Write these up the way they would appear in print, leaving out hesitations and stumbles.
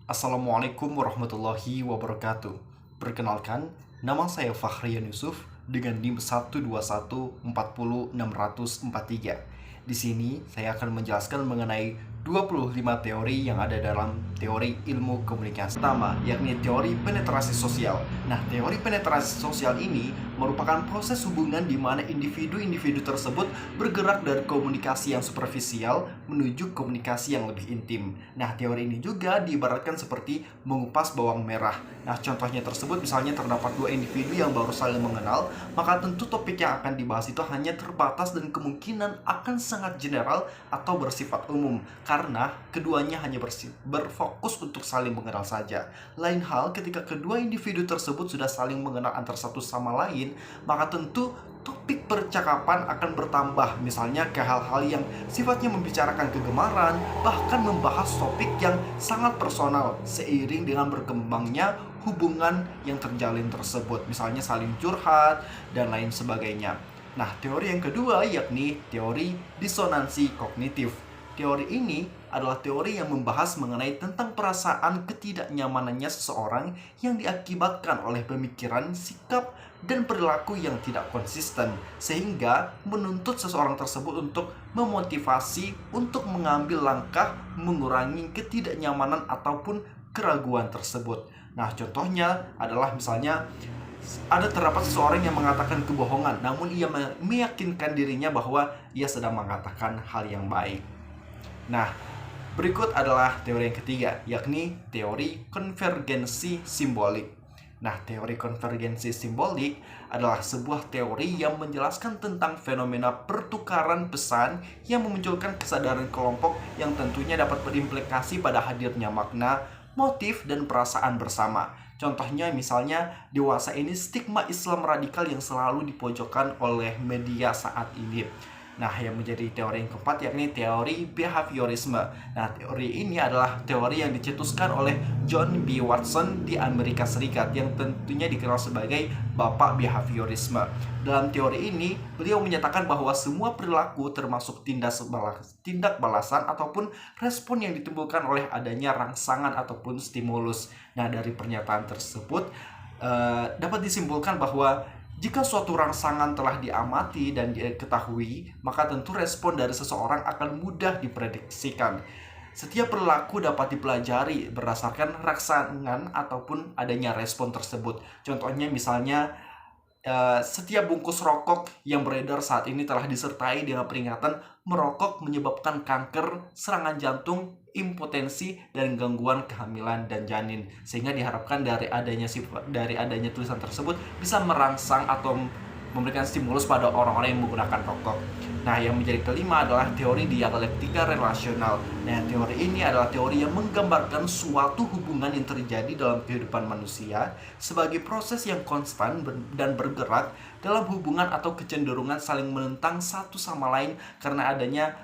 Assalamualaikum warahmatullahi wabarakatuh. Perkenalkan, nama saya Fahrian Yusuf dengan NIM 121406043. Di sini saya akan menjelaskan mengenai 25 teori yang ada dalam teori ilmu komunikasi. Pertama, yakni teori penetrasi sosial. Nah, teori penetrasi sosial ini merupakan proses hubungan di mana individu-individu tersebut bergerak dari komunikasi yang superficial menuju komunikasi yang lebih intim. Nah, teori ini juga diibaratkan seperti mengupas bawang merah. Nah, contohnya tersebut misalnya terdapat dua individu yang baru saling mengenal, maka tentu topik yang akan dibahas itu hanya terbatas dan kemungkinan akan sangat general atau bersifat umum, karena keduanya hanya berfokus untuk saling mengenal saja. Lain hal ketika kedua individu tersebut sudah saling mengenal antar satu sama lain, maka tentu topik percakapan akan bertambah, misalnya ke hal-hal yang sifatnya membicarakan kegemaran, bahkan membahas topik yang sangat personal seiring dengan berkembangnya hubungan yang terjalin tersebut, misalnya saling curhat dan lain sebagainya. Nah, teori yang kedua yakni teori disonansi kognitif. Teori ini adalah teori yang membahas mengenai tentang perasaan ketidaknyamanannya seseorang yang diakibatkan oleh pemikiran, sikap, dan perilaku yang tidak konsisten, sehingga menuntut seseorang tersebut untuk memotivasi untuk mengambil langkah mengurangi ketidaknyamanan ataupun keraguan tersebut. Nah, contohnya adalah misalnya ada terdapat seseorang yang mengatakan kebohongan, namun ia meyakinkan dirinya bahwa ia sedang mengatakan hal yang baik. Nah, berikut adalah teori yang ketiga, yakni teori konvergensi simbolik. Nah, teori konvergensi simbolik adalah sebuah teori yang menjelaskan tentang fenomena pertukaran pesan yang memunculkan kesadaran kelompok yang tentunya dapat berimplikasi pada hadirnya makna, motif, dan perasaan bersama. Contohnya misalnya dewasa ini stigma Islam radikal yang selalu dipojokkan oleh media saat ini. Nah, yang menjadi teori yang keempat yakni teori behaviorisme. Nah, teori ini adalah teori yang dicetuskan oleh John B. Watson di Amerika Serikat yang tentunya dikenal sebagai Bapak Behaviorisme. Dalam teori ini, beliau menyatakan bahwa semua perilaku termasuk tindak balasan ataupun respon yang ditimbulkan oleh adanya rangsangan ataupun stimulus. Nah, dari pernyataan tersebut dapat disimpulkan bahwa jika suatu rangsangan telah diamati dan diketahui, maka tentu respon dari seseorang akan mudah diprediksikan. Setiap perilaku dapat dipelajari berdasarkan rangsangan ataupun adanya respon tersebut. Contohnya misalnya setiap bungkus rokok yang beredar saat ini telah disertai dengan peringatan merokok menyebabkan kanker, serangan jantung, impotensi, dan gangguan kehamilan dan janin. Sehingga diharapkan dari adanya tulisan tersebut bisa merangsang atau memberikan stimulus pada orang-orang yang menggunakan rokok. Nah, yang menjadi kelima adalah teori dialektika relasional. Nah, teori ini adalah teori yang menggambarkan suatu hubungan yang terjadi dalam kehidupan manusia sebagai proses yang konstan dan bergerak dalam hubungan atau kecenderungan saling menentang satu sama lain karena adanya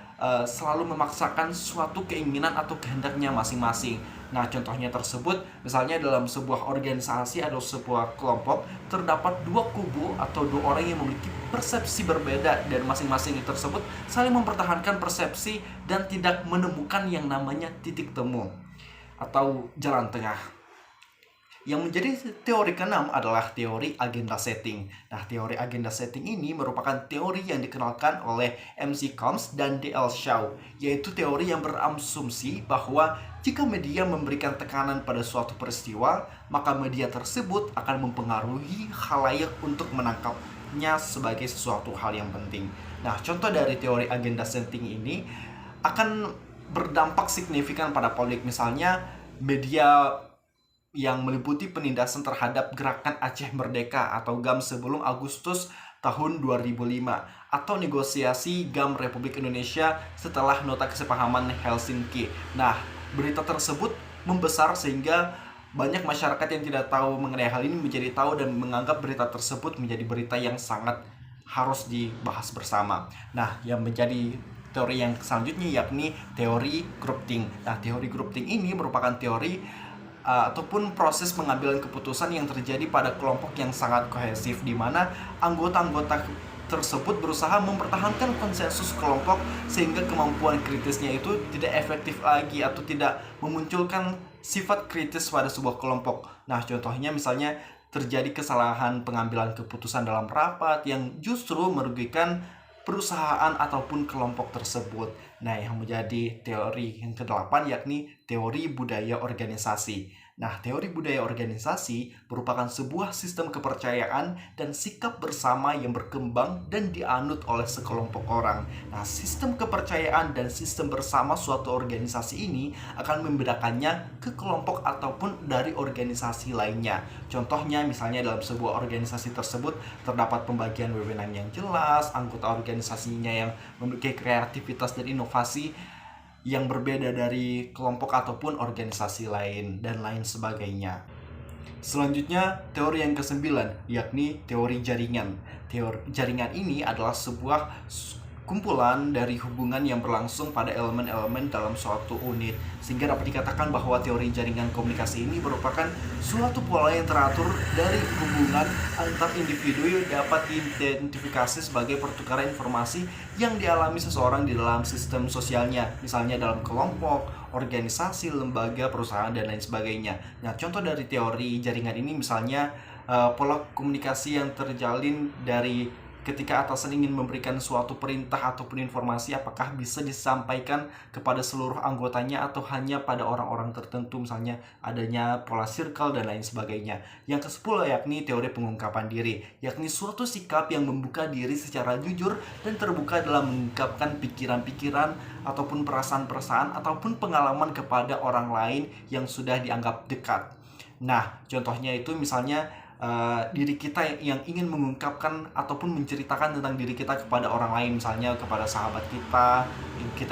selalu memaksakan suatu keinginan atau kehendaknya masing-masing. Nah, contohnya tersebut, misalnya dalam sebuah organisasi atau sebuah kelompok, terdapat dua kubu atau dua orang yang memiliki persepsi berbeda dan masing-masing tersebut saling mempertahankan persepsi dan tidak menemukan yang namanya titik temu atau jalan tengah. Yang menjadi teori keenam adalah teori agenda setting. Nah, teori agenda setting ini merupakan teori yang dikenalkan oleh MC Combs dan D.L. Shaw, yaitu teori yang berasumsi bahwa jika media memberikan tekanan pada suatu peristiwa, maka media tersebut akan mempengaruhi khalayak untuk menangkapnya sebagai sesuatu hal yang penting. Nah, contoh dari teori agenda setting ini akan berdampak signifikan pada publik. Misalnya, media yang meliputi penindasan terhadap gerakan Aceh Merdeka atau GAM sebelum Agustus tahun 2005, atau negosiasi GAM Republik Indonesia setelah nota kesepahaman Helsinki. Nah, berita tersebut membesar sehingga banyak masyarakat yang tidak tahu mengenai hal ini menjadi tahu dan menganggap berita tersebut menjadi berita yang sangat harus dibahas bersama. Nah, yang menjadi teori yang selanjutnya yakni teori groupthink. Nah, teori groupthink ini merupakan teori ataupun proses pengambilan keputusan yang terjadi pada kelompok yang sangat kohesif, di mana anggota-anggota tersebut berusaha mempertahankan konsensus kelompok sehingga kemampuan kritisnya itu tidak efektif lagi atau tidak memunculkan sifat kritis pada sebuah kelompok. Nah, contohnya misalnya terjadi kesalahan pengambilan keputusan dalam rapat yang justru merugikan perusahaan ataupun kelompok tersebut. Nah, yang menjadi teori yang kedelapan yakni teori budaya organisasi. Nah, teori budaya organisasi merupakan sebuah sistem kepercayaan dan sikap bersama yang berkembang dan dianut oleh sekelompok orang. Nah, sistem kepercayaan dan sistem bersama suatu organisasi ini akan membedakannya ke kelompok ataupun dari organisasi lainnya. Contohnya, misalnya dalam sebuah organisasi tersebut terdapat pembagian wewenang yang jelas, anggota organisasinya yang memiliki kreativitas dan inovasi yang berbeda dari kelompok ataupun organisasi lain dan lain sebagainya. Selanjutnya, teori yang kesembilan, yakni teori jaringan. Teori jaringan ini adalah sebuah kumpulan dari hubungan yang berlangsung pada elemen-elemen dalam suatu unit, sehingga dapat dikatakan bahwa teori jaringan komunikasi ini merupakan suatu pola yang teratur dari hubungan antar individu yang dapat diidentifikasi sebagai pertukaran informasi yang dialami seseorang di dalam sistem sosialnya, misalnya dalam kelompok, organisasi, lembaga, perusahaan, dan lain sebagainya. Nah, contoh dari teori jaringan ini misalnya pola komunikasi yang terjalin dari ketika atasan ingin memberikan suatu perintah ataupun informasi, apakah bisa disampaikan kepada seluruh anggotanya atau hanya pada orang-orang tertentu, misalnya adanya pola circle dan lain sebagainya. Yang ke-10 yakni teori pengungkapan diri, yakni suatu sikap yang membuka diri secara jujur dan terbuka dalam mengungkapkan pikiran-pikiran ataupun perasaan-perasaan ataupun pengalaman kepada orang lain yang sudah dianggap dekat. Nah, contohnya itu misalnya diri kita yang ingin mengungkapkan ataupun menceritakan tentang diri kita kepada orang lain, misalnya kepada sahabat kita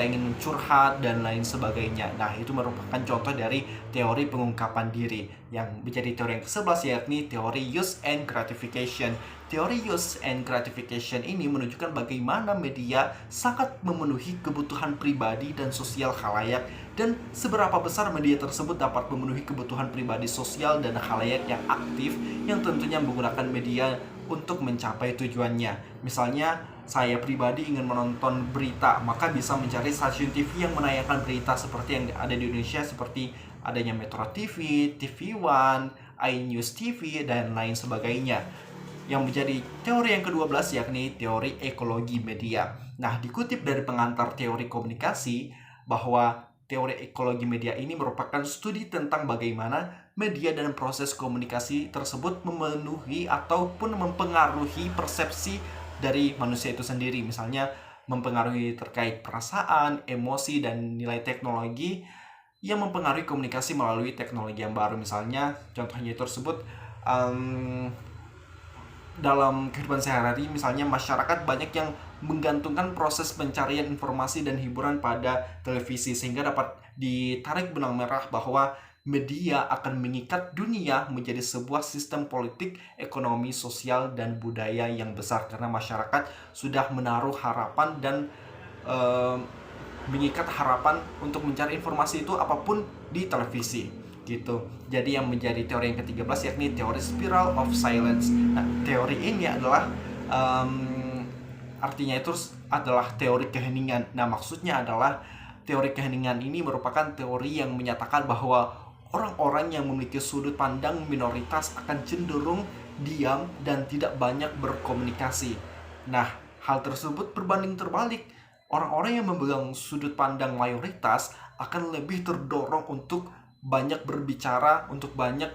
ingin curhat dan lain sebagainya. Nah, itu merupakan contoh dari teori pengungkapan diri. Yang menjadi teori yang ke-11 yakni teori use and gratification. Teori use and gratification ini menunjukkan bagaimana media sangat memenuhi kebutuhan pribadi dan sosial khalayak, dan seberapa besar media tersebut dapat memenuhi kebutuhan pribadi sosial dan khalayak yang aktif yang tentunya menggunakan media untuk mencapai tujuannya. Misalnya, saya pribadi ingin menonton berita, maka bisa mencari stasiun TV yang menayangkan berita seperti yang ada di Indonesia, seperti adanya Metro TV, TV One, iNews TV, dan lain sebagainya. Yang menjadi teori yang ke-12 yakni teori ekologi media. Nah, dikutip dari pengantar teori komunikasi bahwa teori ekologi media ini merupakan studi tentang bagaimana media dan proses komunikasi tersebut memenuhi ataupun mempengaruhi persepsi dari manusia itu sendiri. Misalnya mempengaruhi terkait perasaan, emosi, dan nilai teknologi yang mempengaruhi komunikasi melalui teknologi yang baru. Misalnya contohnya tersebut dalam kehidupan sehari-hari, misalnya masyarakat banyak yang menggantungkan proses pencarian informasi dan hiburan pada televisi, sehingga dapat ditarik benang merah bahwa media akan mengikat dunia menjadi sebuah sistem politik, ekonomi, sosial, dan budaya yang besar, karena masyarakat sudah menaruh harapan dan mengikat harapan untuk mencari informasi itu apapun di televisi gitu. Jadi yang menjadi teori yang ke-13 yakni teori spiral of silence. Nah, teori ini adalah artinya itu adalah teori keheningan. Nah, maksudnya adalah teori keheningan ini merupakan teori yang menyatakan bahwa orang-orang yang memiliki sudut pandang minoritas akan cenderung diam dan tidak banyak berkomunikasi. Nah, hal tersebut berbanding terbalik. Orang-orang yang memegang sudut pandang mayoritas akan lebih terdorong untuk banyak berbicara, untuk banyak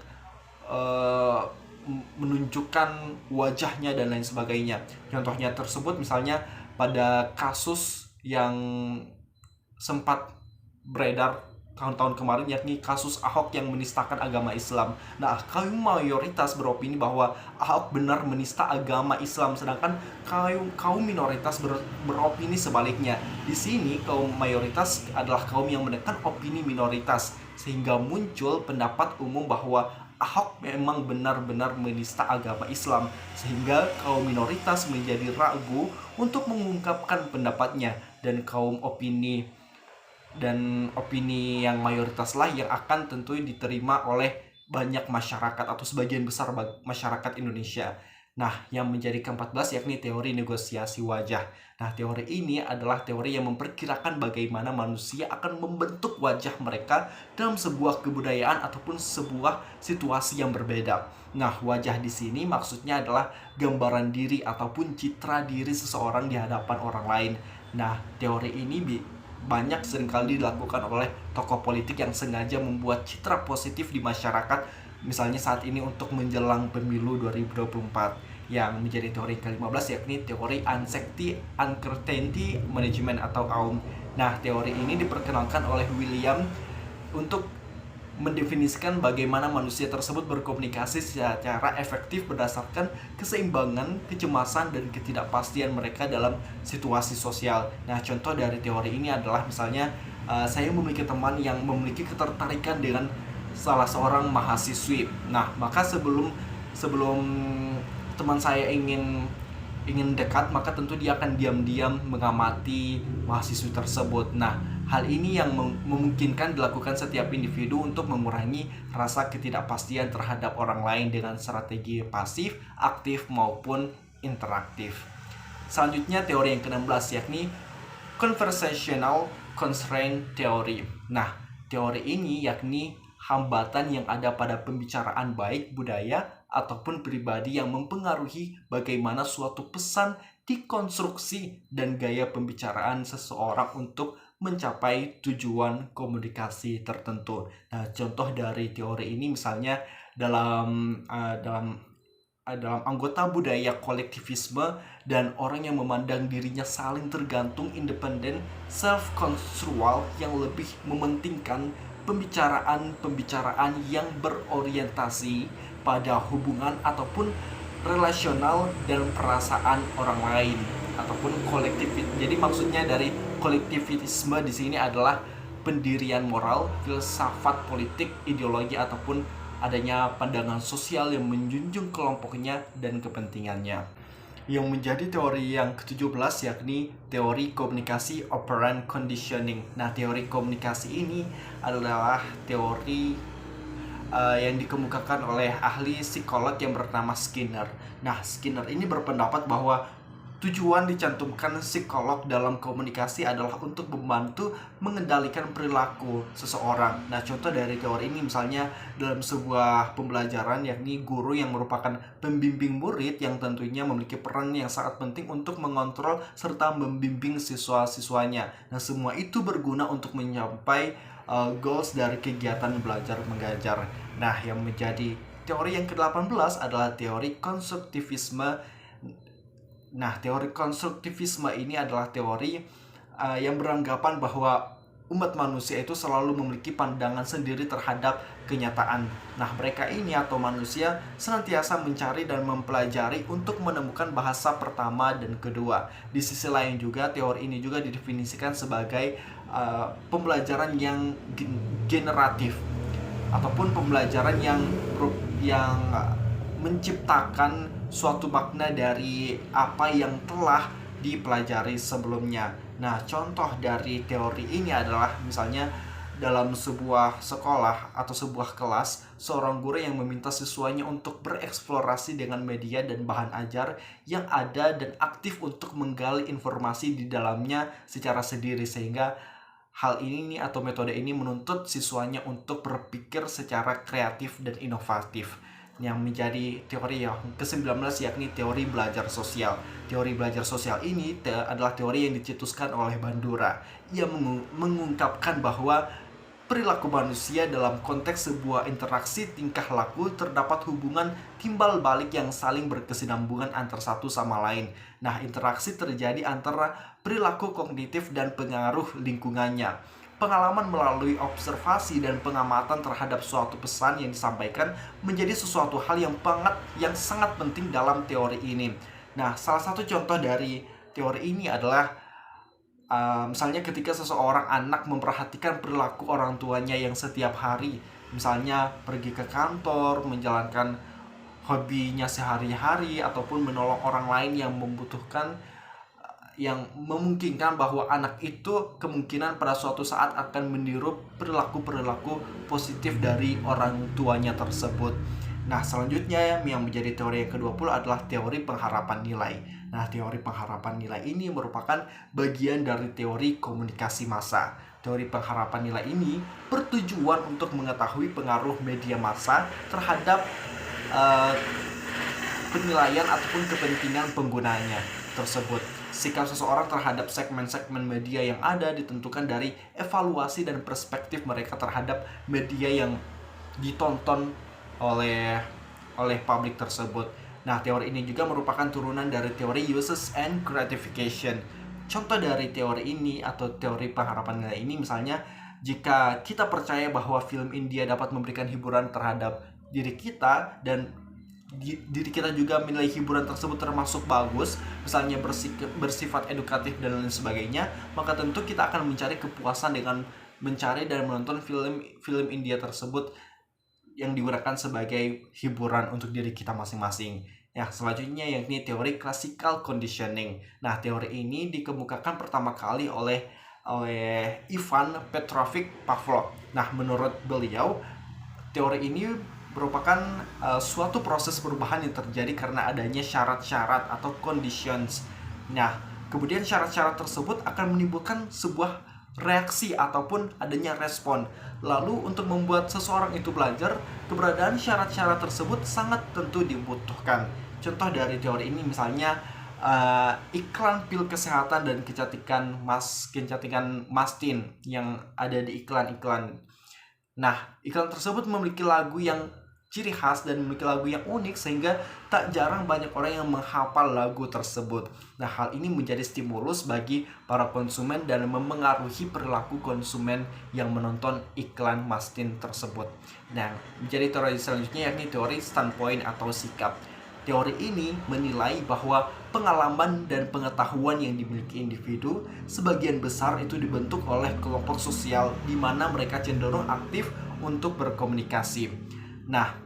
menunjukkan wajahnya dan lain sebagainya. Contohnya tersebut misalnya pada kasus yang sempat beredar tahun-tahun kemarin, yakni kasus Ahok yang menistakan agama Islam. Nah, kaum mayoritas beropini bahwa Ahok benar menista agama Islam, sedangkan kaum minoritas beropini sebaliknya. Di sini kaum mayoritas adalah kaum yang menekan opini minoritas, sehingga muncul pendapat umum bahwa Ahok memang benar-benar menista agama Islam, sehingga kaum minoritas menjadi ragu untuk mengungkapkan pendapatnya, dan opini yang mayoritas lah yang akan tentu diterima oleh banyak masyarakat atau sebagian besar masyarakat Indonesia. Nah, yang menjadi ke-14 yakni teori negosiasi wajah. Nah, teori ini adalah teori yang memperkirakan bagaimana manusia akan membentuk wajah mereka dalam sebuah kebudayaan ataupun sebuah situasi yang berbeda. Nah, wajah di sini maksudnya adalah gambaran diri ataupun citra diri seseorang di hadapan orang lain. Nah, teori ini banyak seringkali dilakukan oleh tokoh politik yang sengaja membuat citra positif di masyarakat, misalnya saat ini untuk menjelang pemilu 2024. Yang menjadi teori ke-15 yakni teori Uncertainty Management atau AUM. Nah, teori ini diperkenalkan oleh William untuk mendefinisikan bagaimana manusia tersebut berkomunikasi secara efektif berdasarkan keseimbangan, kecemasan, dan ketidakpastian mereka dalam situasi sosial. Nah, contoh dari teori ini adalah misalnya saya memiliki teman yang memiliki ketertarikan dengan salah seorang mahasiswi. Nah, maka sebelum teman saya ingin dekat, maka tentu dia akan diam-diam mengamati mahasiswi tersebut. Nah, hal ini yang memungkinkan dilakukan setiap individu untuk mengurangi rasa ketidakpastian terhadap orang lain dengan strategi pasif, aktif, maupun interaktif. Selanjutnya teori yang ke-16 yakni Conversational Constraint Theory. Nah, teori ini yakni hambatan yang ada pada pembicaraan baik budaya ataupun pribadi yang mempengaruhi bagaimana suatu pesan dikonstruksi dan gaya pembicaraan seseorang untuk mencapai tujuan komunikasi tertentu. Nah, contoh dari teori ini misalnya dalam anggota budaya kolektivisme dan orang yang memandang dirinya saling tergantung, independen, self-construal yang lebih mementingkan pembicaraan yang berorientasi pada hubungan ataupun relasional dan perasaan orang lain ataupun kolektif. Jadi maksudnya dari kolektivisme di sini adalah pendirian moral, filsafat politik, ideologi ataupun adanya pandangan sosial yang menjunjung kelompoknya dan kepentingannya. Yang menjadi teori yang ke-17 yakni teori komunikasi operant conditioning. Nah, teori komunikasi ini adalah teori yang dikemukakan oleh ahli psikolog yang bernama Skinner. Nah, Skinner ini berpendapat bahwa tujuan dicantumkan psikolog dalam komunikasi adalah untuk membantu mengendalikan perilaku seseorang. Nah, contoh dari teori ini misalnya dalam sebuah pembelajaran, yakni guru yang merupakan pembimbing murid yang tentunya memiliki peran yang sangat penting untuk mengontrol serta membimbing siswa-siswanya. Nah, semua itu berguna untuk mencapai goals dari kegiatan belajar mengajar. Nah, yang menjadi teori yang ke-18 adalah teori konstruktivisme. Nah, teori konstruktivisme ini adalah teori yang beranggapan bahwa umat manusia itu selalu memiliki pandangan sendiri terhadap kenyataan. Nah, mereka ini atau manusia senantiasa mencari dan mempelajari untuk menemukan bahasa pertama dan kedua. Di sisi lain juga, teori ini juga didefinisikan sebagai pembelajaran yang generatif ataupun pembelajaran yang menciptakan suatu makna dari apa yang telah dipelajari sebelumnya. Nah, contoh dari teori ini adalah misalnya dalam sebuah sekolah atau sebuah kelas, seorang guru yang meminta siswanya untuk bereksplorasi dengan media dan bahan ajar yang ada dan aktif untuk menggali informasi di dalamnya secara sendiri, sehingga hal ini atau metode ini menuntut siswanya untuk berpikir secara kreatif dan inovatif. Yang menjadi teori yang ke-19 yakni teori belajar sosial. Teori belajar sosial ini adalah teori yang dicetuskan oleh Bandura. Ia mengungkapkan bahwa perilaku manusia dalam konteks sebuah interaksi tingkah laku terdapat hubungan timbal balik yang saling berkesinambungan antar satu sama lain. Nah, interaksi terjadi antara perilaku kognitif dan pengaruh lingkungannya. Pengalaman melalui observasi dan pengamatan terhadap suatu pesan yang disampaikan menjadi sesuatu hal yang sangat penting dalam teori ini. Nah, salah satu contoh dari teori ini adalah misalnya ketika seseorang anak memperhatikan perilaku orang tuanya yang setiap hari, misalnya pergi ke kantor, menjalankan hobinya sehari-hari, ataupun menolong orang lain yang membutuhkan, yang memungkinkan bahwa anak itu kemungkinan pada suatu saat akan meniru perilaku-perilaku positif dari orang tuanya tersebut. Nah, selanjutnya yang menjadi teori yang ke-20 adalah teori pengharapan nilai. Nah, teori pengharapan nilai ini merupakan bagian dari teori komunikasi massa. Teori pengharapan nilai ini bertujuan untuk mengetahui pengaruh media massa terhadap penilaian ataupun kepentingan penggunanya tersebut. Sikap seseorang terhadap segmen-segmen media yang ada ditentukan dari evaluasi dan perspektif mereka terhadap media yang ditonton oleh publik tersebut. Nah, teori ini juga merupakan turunan dari teori uses and gratification. Contoh dari teori ini atau teori pengharapan nilai ini misalnya, jika kita percaya bahwa film India dapat memberikan hiburan terhadap diri kita dan diri kita juga menilai hiburan tersebut termasuk bagus, misalnya bersifat edukatif dan lain sebagainya, maka tentu kita akan mencari kepuasan dengan mencari dan menonton film India tersebut yang digunakan sebagai hiburan untuk diri kita masing-masing. Ya, selanjutnya yakni teori classical conditioning. Nah, teori ini dikemukakan pertama kali oleh Ivan Petrovich Pavlov. Nah, menurut beliau, teori ini merupakan suatu proses perubahan yang terjadi karena adanya syarat-syarat atau conditions. Nah, kemudian syarat-syarat tersebut akan menimbulkan sebuah reaksi ataupun adanya respon. Lalu untuk membuat seseorang itu belajar, keberadaan syarat-syarat tersebut sangat tentu dibutuhkan. Contoh dari teori ini misalnya iklan pil kesehatan dan kecantikan Mastin yang ada di iklan-iklan. Nah, iklan tersebut memiliki lagu yang ciri khas dan memiliki lagu yang unik sehingga tak jarang banyak orang yang menghafal lagu tersebut. Nah, hal ini menjadi stimulus bagi para konsumen dan memengaruhi perilaku konsumen yang menonton iklan Mastin tersebut. Nah, menjadi teori selanjutnya yakni teori standpoint atau sikap. Teori ini menilai bahwa pengalaman dan pengetahuan yang dimiliki individu sebagian besar itu dibentuk oleh kelompok sosial di mana mereka cenderung aktif untuk berkomunikasi. Nah,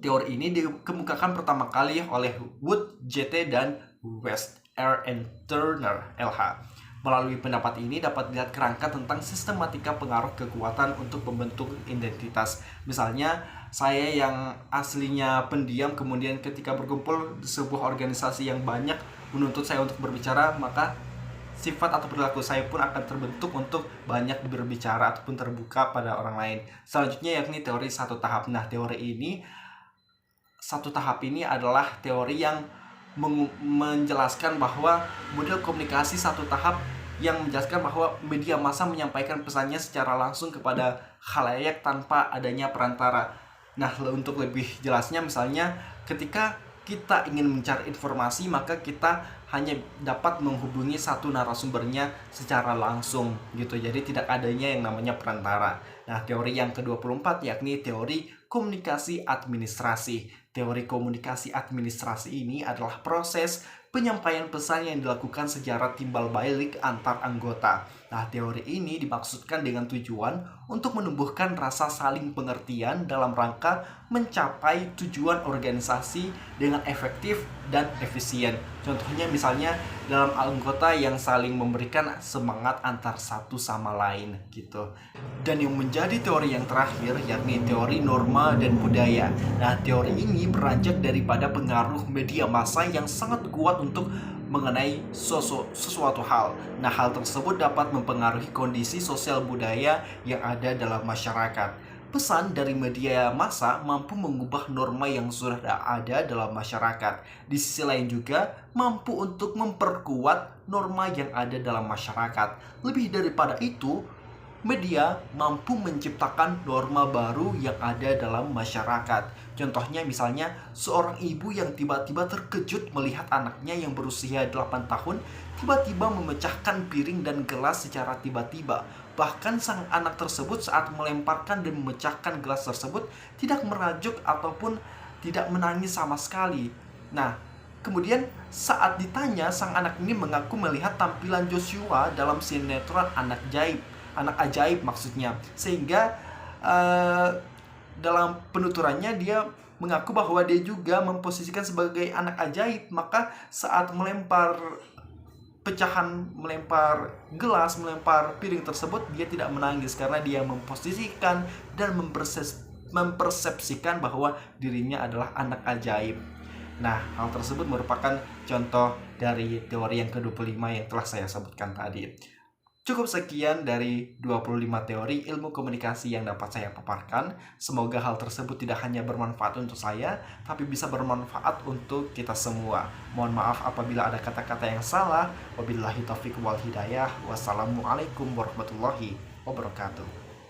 teori ini dikemukakan pertama kali oleh Wood, JT, dan West, R. and Turner, LH. Melalui pendapat ini dapat dilihat kerangka tentang sistematika pengaruh kekuatan untuk membentuk identitas. Misalnya, saya yang aslinya pendiam kemudian ketika berkumpul di sebuah organisasi yang banyak menuntut saya untuk berbicara, maka sifat atau perilaku saya pun akan terbentuk untuk banyak berbicara ataupun terbuka pada orang lain. Selanjutnya yakni teori satu tahap. Nah, teori ini satu tahap ini adalah teori yang menjelaskan bahwa model komunikasi satu tahap yang menjelaskan bahwa media massa menyampaikan pesannya secara langsung kepada khalayak tanpa adanya perantara. Nah, untuk lebih jelasnya misalnya ketika kita ingin mencari informasi, maka kita hanya dapat menghubungi satu narasumbernya secara langsung gitu. Jadi tidak adanya yang namanya perantara. Nah, teori yang ke-24 yakni teori komunikasi administrasi. Teori komunikasi administrasi ini adalah proses penyampaian pesan yang dilakukan secara timbal balik antar anggota. Nah, teori ini dimaksudkan dengan tujuan untuk menumbuhkan rasa saling pengertian dalam rangka mencapai tujuan organisasi dengan efektif dan efisien. Contohnya misalnya dalam anggota yang saling memberikan semangat antar satu sama lain gitu. Dan yang menjadi teori yang terakhir yakni teori norma dan budaya. Nah, teori ini beranjak daripada pengaruh media massa yang sangat kuat untuk mengenai sesuatu hal. Nah, hal tersebut dapat mempengaruhi kondisi sosial budaya yang ada dalam masyarakat. Pesan dari media massa mampu mengubah norma yang sudah ada dalam masyarakat. Di sisi lain juga mampu untuk memperkuat norma yang ada dalam masyarakat. Lebih daripada itu, media mampu menciptakan norma baru yang ada dalam masyarakat. Contohnya misalnya seorang ibu yang tiba-tiba terkejut melihat anaknya yang berusia 8 tahun tiba-tiba memecahkan piring dan gelas secara tiba-tiba. Bahkan sang anak tersebut saat melemparkan dan memecahkan gelas tersebut tidak merajuk ataupun tidak menangis sama sekali. Nah, kemudian saat ditanya, sang anak ini mengaku melihat tampilan Joshua dalam sinetron Anak Ajaib maksudnya. Sehingga dalam penuturannya dia mengaku bahwa dia juga memposisikan sebagai anak ajaib. Maka saat melempar melempar piring tersebut, dia tidak menangis karena dia memposisikan dan mempersepsikan bahwa dirinya adalah anak ajaib. Nah, hal tersebut merupakan contoh dari teori yang ke-25 yang telah saya sebutkan tadi. Cukup sekian dari 25 teori ilmu komunikasi yang dapat saya paparkan. Semoga hal tersebut tidak hanya bermanfaat untuk saya, tapi bisa bermanfaat untuk kita semua. Mohon maaf apabila ada kata-kata yang salah. Wabillahi taufiq wal hidayah. Wassalamualaikum warahmatullahi wabarakatuh.